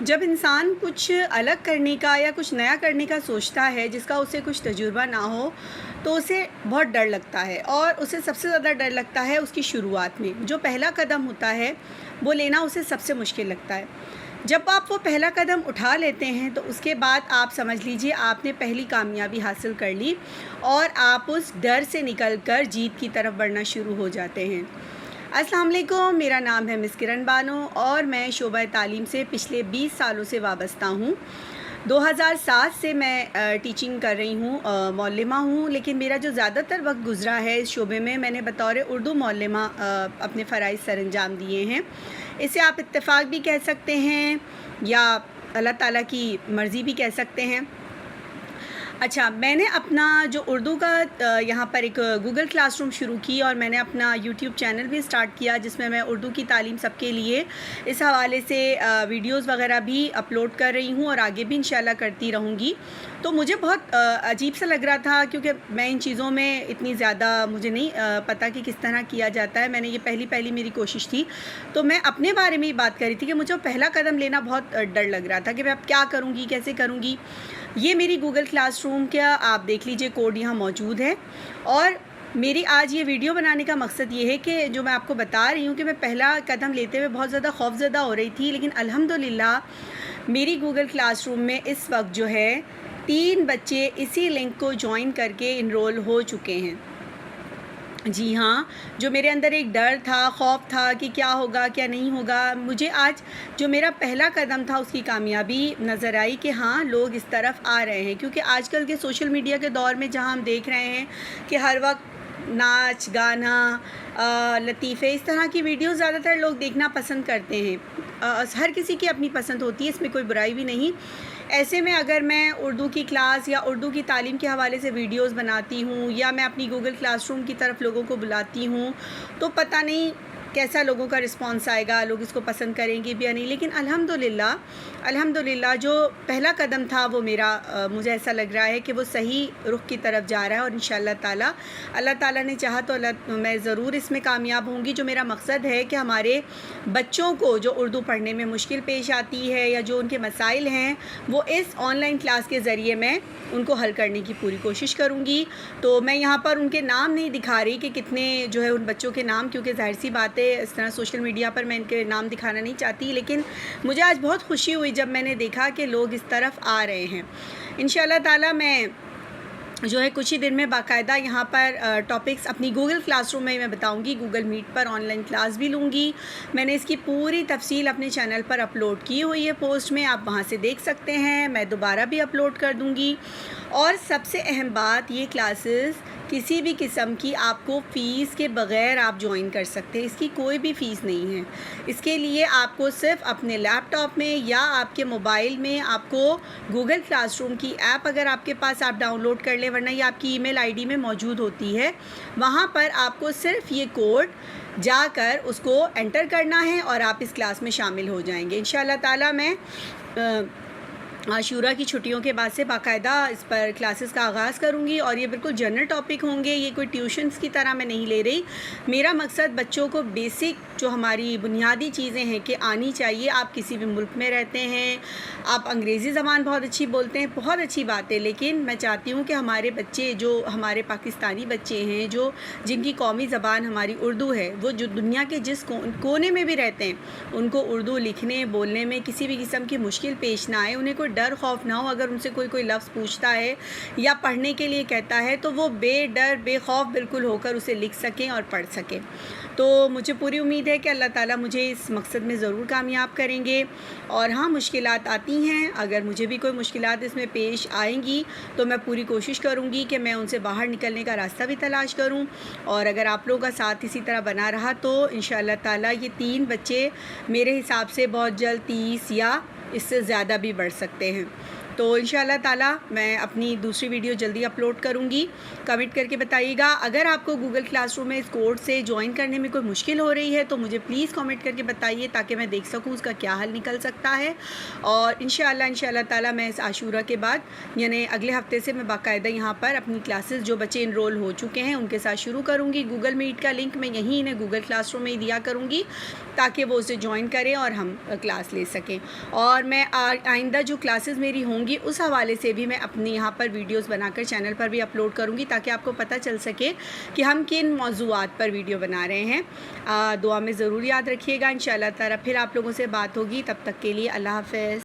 جب انسان کچھ الگ کرنے کا یا کچھ نیا کرنے کا سوچتا ہے جس کا اسے کچھ تجربہ نہ ہو تو اسے بہت ڈر لگتا ہے، اور اسے سب سے زیادہ ڈر لگتا ہے اس کی شروعات میں۔ جو پہلا قدم ہوتا ہے وہ لینا اسے سب سے مشکل لگتا ہے۔ جب آپ وہ پہلا قدم اٹھا لیتے ہیں تو اس کے بعد آپ سمجھ لیجئے آپ نے پہلی کامیابی حاصل کر لی، اور آپ اس ڈر سے نکل کر جیت کی طرف بڑھنا شروع ہو جاتے ہیں۔ السلام علیکم، میرا نام ہے مس کرن بانو اور میں شعبہ تعلیم سے پچھلے 20 سالوں سے وابستہ ہوں۔ 2007 سے میں ٹیچنگ کر رہی ہوں، معلمہ ہوں، لیکن میرا جو زیادہ تر وقت گزرا ہے اس شعبے میں نے بطور اردو معلمہ اپنے فرائض سر انجام دیے ہیں۔ اسے آپ اتفاق بھی کہہ سکتے ہیں یا اللہ تعالیٰ کی مرضی بھی کہہ سکتے ہیں۔ اچھا، میں نے اپنا جو اردو کا یہاں پر ایک گوگل کلاس روم شروع کی، اور میں نے اپنا یوٹیوب چینل بھی سٹارٹ کیا جس میں اردو کی تعلیم سب کے لیے اس حوالے سے ویڈیوز وغیرہ بھی اپلوڈ کر رہی ہوں، اور آگے بھی انشاءاللہ کرتی رہوں گی۔ تو مجھے بہت عجیب سا لگ رہا تھا کیونکہ میں ان چیزوں میں اتنی زیادہ مجھے نہیں پتہ کہ کس طرح کیا جاتا ہے۔ میں نے یہ پہلی میری کوشش تھی، تو میں اپنے بارے میں ہی بات کر رہی تھی کہ مجھے پہلا قدم لینا بہت ڈر لگ رہا تھا کہ میں اب کیا کروں گی، کیسے کروں گی۔ یہ میری گوگل کلاس روم کا آپ دیکھ لیجئے کوڈ یہاں موجود ہے، اور میری آج یہ ویڈیو بنانے کا مقصد یہ ہے کہ جو میں آپ کو بتا رہی ہوں کہ میں پہلا قدم لیتے ہوئے بہت زیادہ خوفزدہ ہو رہی تھی، لیکن الحمدللہ میری گوگل کلاس روم میں اس وقت جو ہے 3 بچے اسی لنک کو جوائن کر کے انرول ہو چکے ہیں۔ جی ہاں، جو میرے اندر ایک ڈر تھا، خوف تھا کہ کیا ہوگا کیا نہیں ہوگا، مجھے آج جو میرا پہلا قدم تھا اس کی کامیابی نظر آئی کہ ہاں لوگ اس طرف آ رہے ہیں۔ کیونکہ آج کل کے سوشل میڈیا کے دور میں جہاں ہم دیکھ رہے ہیں کہ ہر وقت ناچ گانا لطیفے اس طرح کی ویڈیوز زیادہ تر لوگ دیکھنا پسند کرتے ہیں۔ ہر کسی کی اپنی پسند ہوتی ہے، اس میں کوئی برائی بھی نہیں۔ ایسے میں اگر میں اردو کی کلاس یا اردو کی تعلیم کے حوالے سے ویڈیوز بناتی ہوں یا میں اپنی گوگل کلاس روم کی طرف لوگوں کو بلاتی ہوں تو پتہ نہیں کیسا لوگوں کا رسپانس آئے گا، لوگ اس کو پسند کریں گے بھی یا نہیں، لیکن الحمدللہ جو پہلا قدم تھا وہ میرا مجھے ایسا لگ رہا ہے کہ وہ صحیح رخ کی طرف جا رہا ہے، اور انشاءاللہ تعالی اللہ تعالیٰ نے چاہا تو میں ضرور اس میں کامیاب ہوں گی۔ جو میرا مقصد ہے کہ ہمارے بچوں کو جو اردو پڑھنے میں مشکل پیش آتی ہے یا جو ان کے مسائل ہیں وہ اس آن لائن کلاس کے ذریعے میں ان کو حل کرنے کی پوری کوشش کروں گی۔ تو میں یہاں پر ان کے نام نہیں دکھا رہی کہ کتنے جو ہے ان بچوں کے نام، کیونکہ ظاہر سی بات ہے اس طرح سوشل میڈیا پر میں ان کے نام دکھانا نہیں چاہتی، لیکن مجھے آج بہت خوشی ہوئی جب میں نے دیکھا کہ لوگ اس طرف آ رہے ہیں۔ انشاءاللہ تعالی میں جو ہے کچھ ہی دن میں باقاعدہ یہاں پر ٹاپکس اپنی گوگل کلاس روم میں بتاؤں گی، گوگل میٹ پر آن لائن کلاس بھی لوں گی۔ میں نے اس کی پوری تفصیل اپنے چینل پر اپلوڈ کی ہوئی ہے پوسٹ میں، آپ وہاں سے دیکھ سکتے ہیں، میں دوبارہ بھی اپلوڈ کر دوں گی۔ اور سب سے اہم بات، یہ کلاسز کسی بھی قسم کی آپ کو فیس کے بغیر آپ جوائن کر سکتے ہیں، اس کی کوئی بھی فیس نہیں ہے۔ اس کے لیے آپ کو صرف اپنے لیپ ٹاپ میں یا آپ کے موبائل میں آپ کو گوگل کلاس روم کی ایپ اگر آپ کے پاس آپ ڈاؤن لوڈ کر لیں، ورنہ یہ آپ کی ای میل آئی ڈی میں موجود ہوتی ہے، وہاں پر آپ کو صرف یہ کوڈ جا کر اس کو انٹر کرنا ہے اور آپ اس کلاس میں شامل ہو جائیں گے۔ انشاءاللہ تعالی میں عاشورہ کی چھٹیوں کے بعد سے باقاعدہ اس پر کلاسز کا آغاز کروں گی، اور یہ بالکل جنرل ٹاپک ہوں گے، یہ کوئی ٹیوشنز کی طرح میں نہیں لے رہی۔ میرا مقصد بچوں کو بیسک جو ہماری بنیادی چیزیں ہیں کہ آنی چاہیے۔ آپ کسی بھی ملک میں رہتے ہیں، آپ انگریزی زبان بہت اچھی بولتے ہیں، بہت اچھی بات ہے، لیکن میں چاہتی ہوں کہ ہمارے بچے جو ہمارے پاکستانی بچے ہیں جن کی قومی زبان ہماری اردو ہے، وہ جو دنیا کے جس کونے میں بھی رہتے ہیں ان کو اردو لکھنے بولنے میں کسی بھی قسم کی مشکل پیش نہ آئے، انہیں کوئی ڈر خوف نہ ہو۔ اگر ان سے کوئی لفظ پوچھتا ہے یا پڑھنے کے لیے کہتا ہے تو وہ بے ڈر بے خوف بالکل ہو کر اسے لکھ سکیں اور پڑھ سکیں۔ تو مجھے پوری امید ہے کہ اللہ تعالیٰ مجھے اس مقصد میں ضرور کامیاب کریں گے۔ اور ہاں، مشکلات آتی ہیں، اگر مجھے بھی کوئی مشکلات اس میں پیش آئیں گی تو میں پوری کوشش کروں گی کہ میں ان سے باہر نکلنے کا راستہ بھی تلاش کروں، اور اگر آپ لوگوں کا ساتھ اسی طرح بنا رہا تو انشاءاللہ تعالیٰ یہ 3 بچے میرے حساب سے بہت جلد 30 یا اس سے زیادہ بھی بڑھ سکتے ہیں۔ تو انشاءاللہ تعالی میں اپنی دوسری ویڈیو جلدی اپلوڈ کروں گی. کمنٹ کر کے بتائیے گا. اگر آپ کو گوگل کلاس روم میں اس کورس سے جوائن کرنے میں کوئی مشکل ہو رہی ہے تو مجھے پلیز کمنٹ کر کے بتائیے تاکہ میں دیکھ سکوں اس کا کیا حل نکل سکتا ہے. اور انشاءاللہ تعالی میں اس عاشورہ کے بعد یعنی اگلے ہفتے سے میں باقاعدہ یہاں پر اپنی کلاسز جو بچے انرول ہو چکے ہیں ان کے ساتھ شروع کروں گی. گوگل میٹ کا لنک میں یہیں انہیں گوگل کلاس روم میں دیا کروں گی تاکہ وہ اسے جوائن کریں اور ہم کلاس لے سکیں. اور میں آئندہ جو کلاسز میری ہوں گی اس حوالے سے بھی میں اپنے یہاں پر ویڈیوز بنا کر چینل پر بھی اپلوڈ کروں گی تاکہ آپ کو پتہ چل سکے کہ ہم کن موضوعات پر ویڈیو بنا رہے ہیں. دعا میں ضرور یاد رکھیے گا. انشاءاللہ تعالی پھر آپ لوگوں سے بات ہوگی. تب تک کے لیے اللہ حافظ.